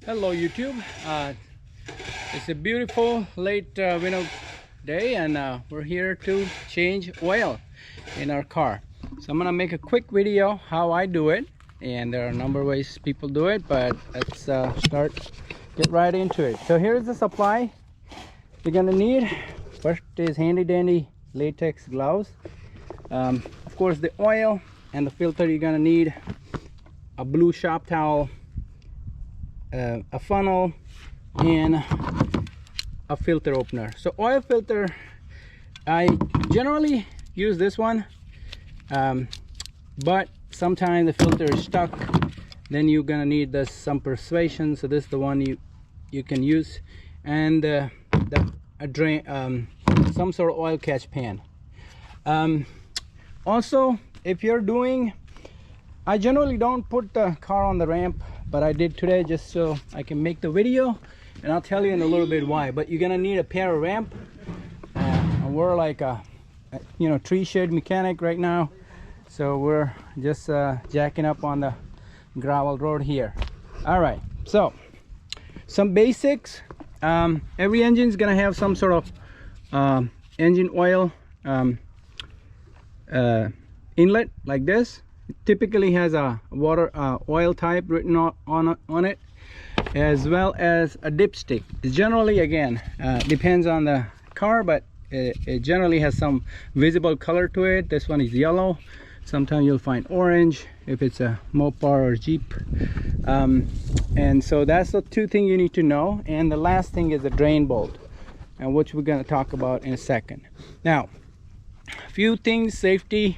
Hello YouTube. It's a beautiful late winter day and we're here to change oil in our car. So I'm gonna make a quick video how I do it, and there are a number of ways people do it, but let's get right into it. So here's the supply you're gonna need. First is handy dandy latex gloves, of course the oil and the filter. You're gonna need a blue shop towel, a funnel, and a filter opener. So oil filter, I generally use this one, but sometimes the filter is stuck, then you're gonna need some persuasion. So this is the one you can use, and a drain, some sort of oil catch pan. Also, if you're doing, I generally don't put the car on the ramp, but I did today just so I can make the video, and I'll tell you in a little bit why. But you're gonna need a pair of ramp, and we're like a tree shade mechanic right now, so we're just jacking up on the gravel road here. All right, so some basics. Every engine is gonna have some sort of engine oil inlet like this. It typically has a water oil type written on it, as well as a dipstick. It generally, again, depends on the car, but it generally has some visible color to it. This one is yellow. Sometimes you'll find orange if it's a Mopar or Jeep. And so that's the two things you need to know. And the last thing is the drain bolt, and which we're going to talk about in a second. Now, a few things, safety.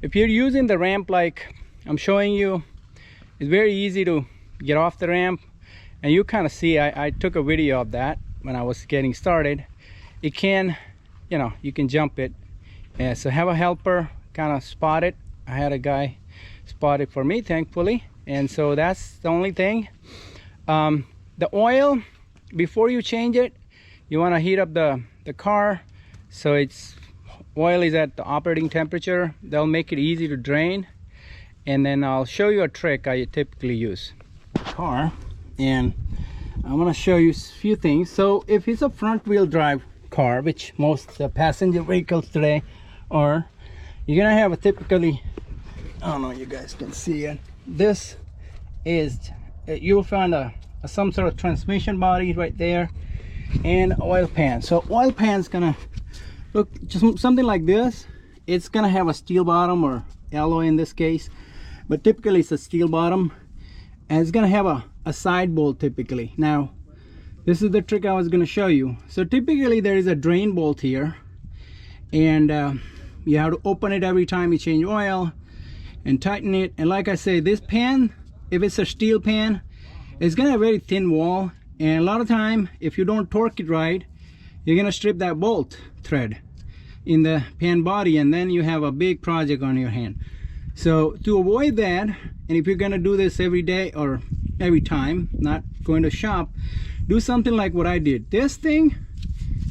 If you're using the ramp like I'm showing you, it's very easy to get off the ramp, and you kind of see, I took a video of that when I was getting started. It can, you can jump it. Yeah, so have a helper kind of spot it. I had a guy spot it for me, thankfully. And so that's the only thing. The oil, before you change it, you want to heat up the car so oil is at the operating temperature. That'll make it easy to drain. And then I'll show you a trick I typically use. Car, and I'm going to show you a few things. So if it's a front wheel drive car, which most passenger vehicles today are, you're going to have a typically, I don't know, you guys can see it. This is, you'll find some sort of transmission body right there, and oil pan. So oil pan's gonna look just something like this. It's gonna have a steel bottom, or alloy in this case, but typically it's a steel bottom, and it's gonna have a side bolt typically. Now, this is the trick I was gonna show you. So typically there is a drain bolt here, and you have to open it every time you change oil and tighten it. And like I say, this pan, if it's a steel pan, it's gonna have a very thin wall, and a lot of time if you don't torque it right, you're gonna strip that bolt thread in the pan body, and then you have a big project on your hand. So to avoid that, and if you're gonna do this every day or every time, not going to shop, do something like what I did. This thing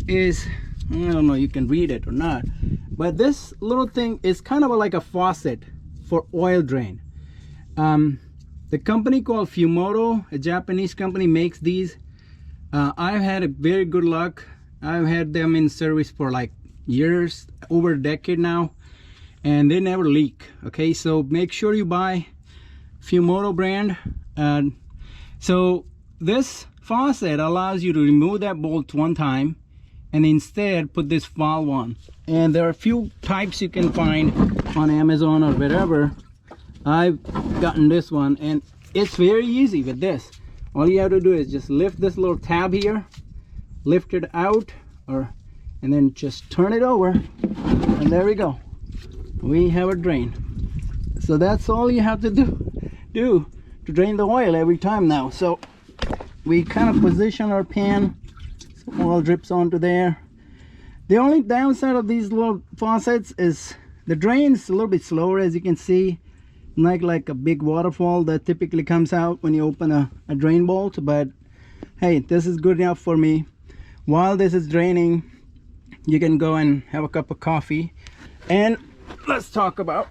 is, I don't know, you can read it or not, but this little thing is kind of like a faucet for oil drain. The company called Fumoto, a Japanese company, makes these. I've had a very good luck. I've had them in service for like years, over a decade now, and they never leak. Okay, so make sure you buy Fumoto brand. So this faucet allows you to remove that bolt one time and instead put this valve on. And there are a few types you can find on Amazon or wherever. I've gotten this one, and it's very easy with this. All you have to do is just lift this little tab here, lift it out, and then just turn it over, and there we go. We have a drain. So that's all you have to do to drain the oil every time now. So we kind of position our pan so oil drips onto there. The only downside of these little faucets is the drain's a little bit slower, as you can see. Like a big waterfall that typically comes out when you open a drain bolt. But hey, this is good enough for me. While this is draining, you can go and have a cup of coffee. And let's talk about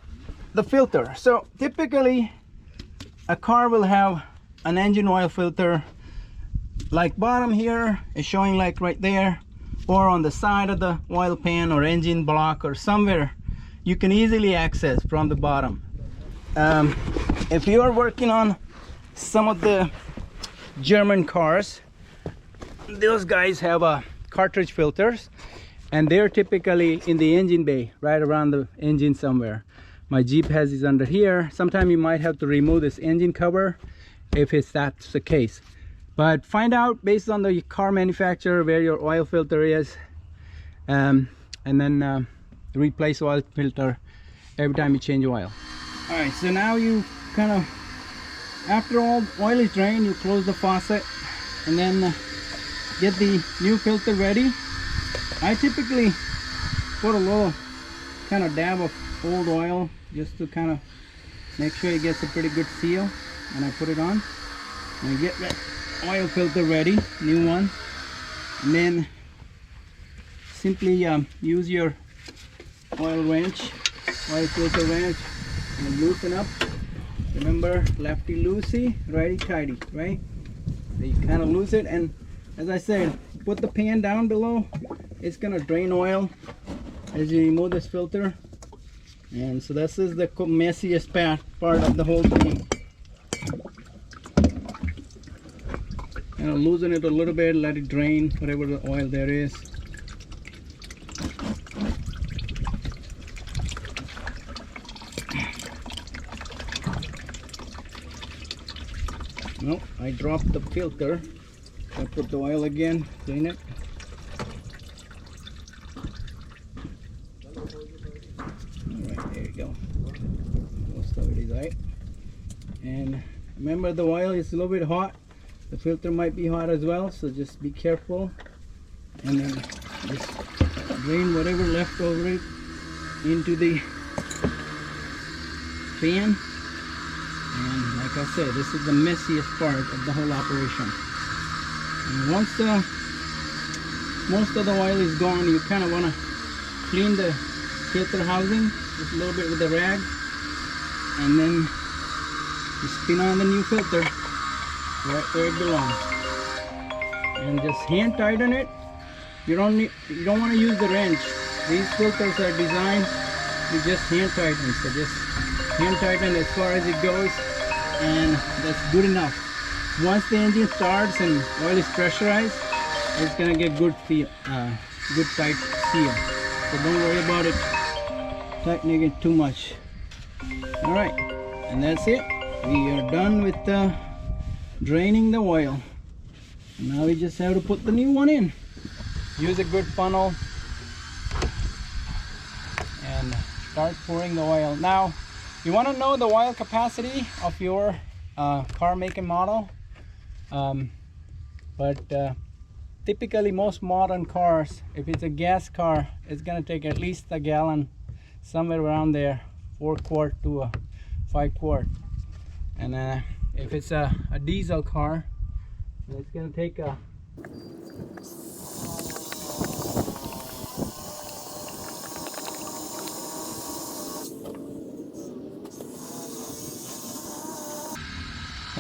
the filter. So typically a car will have an engine oil filter like bottom here is showing like right there, or on the side of the oil pan or engine block or somewhere you can easily access from the bottom. If you are working on some of the German cars, those guys have cartridge filters, and they're typically in the engine bay, right around the engine somewhere. My Jeep has these under here. Sometimes you might have to remove this engine cover if that's the case. But find out based on the car manufacturer where your oil filter is, and then replace oil filter every time you change oil. All right, so now you kind of, after all oil is drained, you close the faucet and then get the new filter ready. I typically put a little kind of dab of old oil just to kind of make sure it gets a pretty good seal, and I put it on and I get that oil filter ready, new one, and then simply use your oil wrench, oil filter wrench, and loosen up. Remember, lefty loosey, righty tighty, right? So you kind of loose it, and as I said, put the pan down below. It's gonna drain oil as you remove this filter, and so this is the messiest part of the whole thing. And I'll loosen it a little bit, let it drain whatever the oil there is. No, I dropped the filter. I put the oil again, clean it. Alright, there you go. Most of it is right. And remember, the oil is a little bit hot. The filter might be hot as well, so just be careful. And then just drain whatever left over it into the pan. And like I said, this is the messiest part of the whole operation. And once most of the oil is gone, you kind of want to clean the filter housing just a little bit with a rag, and then you spin on the new filter right where it belongs, and just hand tighten it. You don't want to use the wrench. These filters are designed to just hand tighten, so just hand tighten as far as it goes, and that's good enough. Once the engine starts and oil is pressurized, it's gonna get good tight seal. So don't worry about it tightening it too much. All right, and that's it. We are done with draining the oil. Now we just have to put the new one in. Use a good funnel and start pouring the oil. Now, you want to know the oil capacity of your car make and model. Typically most modern cars, if it's a gas car, it's going to take at least a gallon, somewhere around there, 4 quart to a 5 quart. And if it's a diesel car, it's going to take a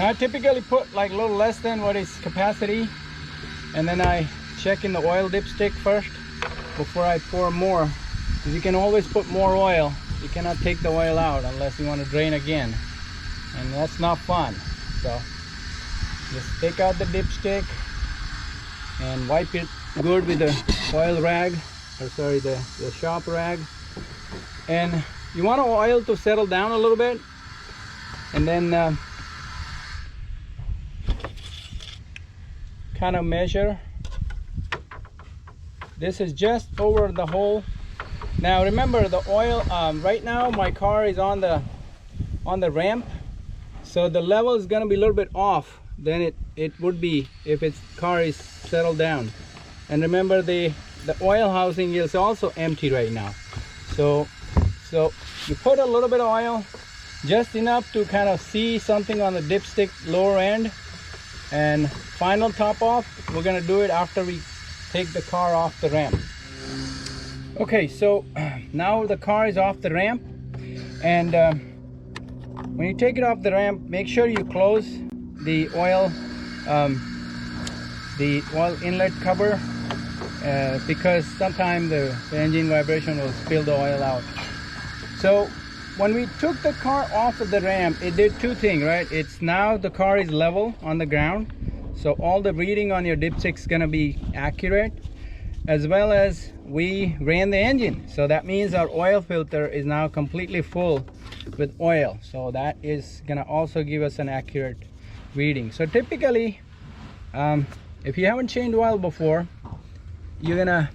I typically put like a little less than what is capacity, and then I check in the oil dipstick first before I pour more, because you can always put more oil. You cannot take the oil out unless you want to drain again, and that's not fun. So just take out the dipstick and wipe it good with the oil rag, or sorry, the shop rag. And you want the oil to settle down a little bit, and then kind of measure. This is just over the hole. Now remember, the oil right now my car is on the ramp, so the level is going to be a little bit off than it would be if its car is settled down. And remember, the oil housing is also empty right now, so you put a little bit of oil, just enough to kind of see something on the dipstick lower end. And final top off, we're gonna do it after we take the car off the ramp. Okay, so now the car is off the ramp, and when you take it off the ramp, make sure you close the oil the oil inlet cover, because sometimes the engine vibration will spill the oil out. So when we took the car off of the ramp, it did two things, right? It's now the car is level on the ground, so all the reading on your dipstick is going to be accurate, as well as we ran the engine, so that means our oil filter is now completely full with oil, so that is going to also give us an accurate reading. So typically, if you haven't changed oil before, you're gonna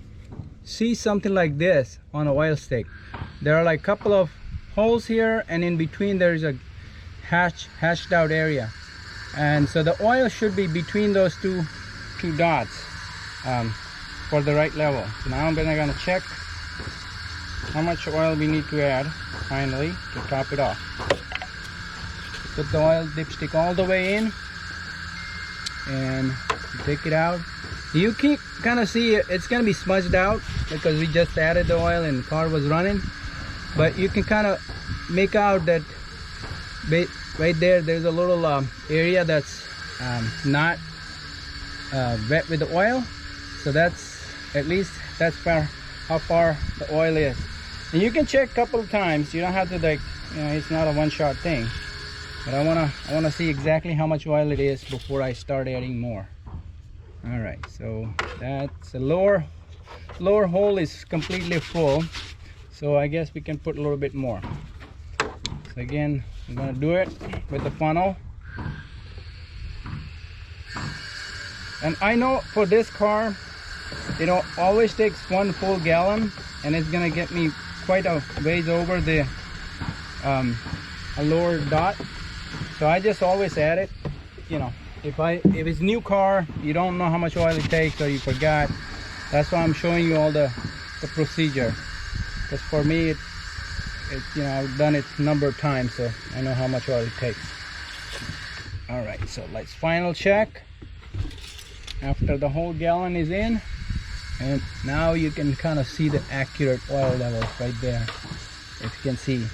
see something like this on an oil stick. There are like a couple of holes here, and in between there's a hashed out area, and so the oil should be between those two dots for the right level. So now I'm gonna check how much oil we need to add finally to top it off. Put the oil dipstick all the way in and take it out. You can kind of see it's going to be smudged out because we just added the oil and the car was running, but you can kind of make out that right there's a little area that's not wet with the oil, so that's at least that's how far the oil is. And you can check a couple of times, you don't have to, like, you know, it's not a one-shot thing, but I wanna see exactly how much oil it is before I start adding more. All right, so that's the lower hole is completely full, so I guess we can put a little bit more. So again, I'm gonna do it with the funnel. And I know for this car, it always takes 1 full gallon, and it's gonna get me quite a ways over the a lower dot. So I just always add it, you know. If it's new car, you don't know how much oil it takes, or you forgot. That's why I'm showing you all the procedure. Because for me, it you know, I've done it a number of times, so I know how much oil it takes. All right, so let's final check after the whole gallon is in, and now you can kind of see the accurate oil level right there. If you can see,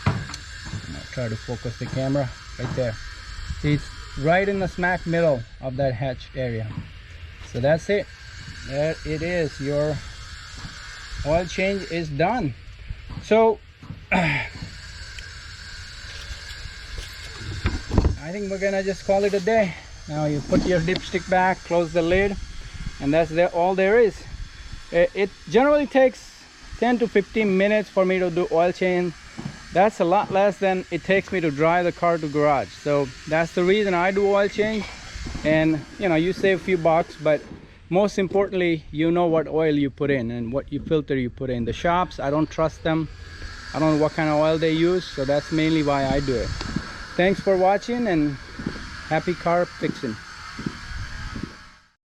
I'll try to focus the camera right there. It's right in the smack middle of that hatch area. So that's it. There it is. Your oil change is done. So I think we're gonna just call it a day. Now you put your dipstick back, close the lid, and that's all there is. It generally takes 10 to 15 minutes for me to do oil change. That's a lot less than it takes me to drive the car to garage. So that's the reason I do oil change. And you know, you save a few bucks, but most importantly, you know what oil you put in and what filter you put in. The shops, I don't trust them. I don't know what kind of oil they use, so that's mainly why I do it. Thanks for watching, and happy car fixing.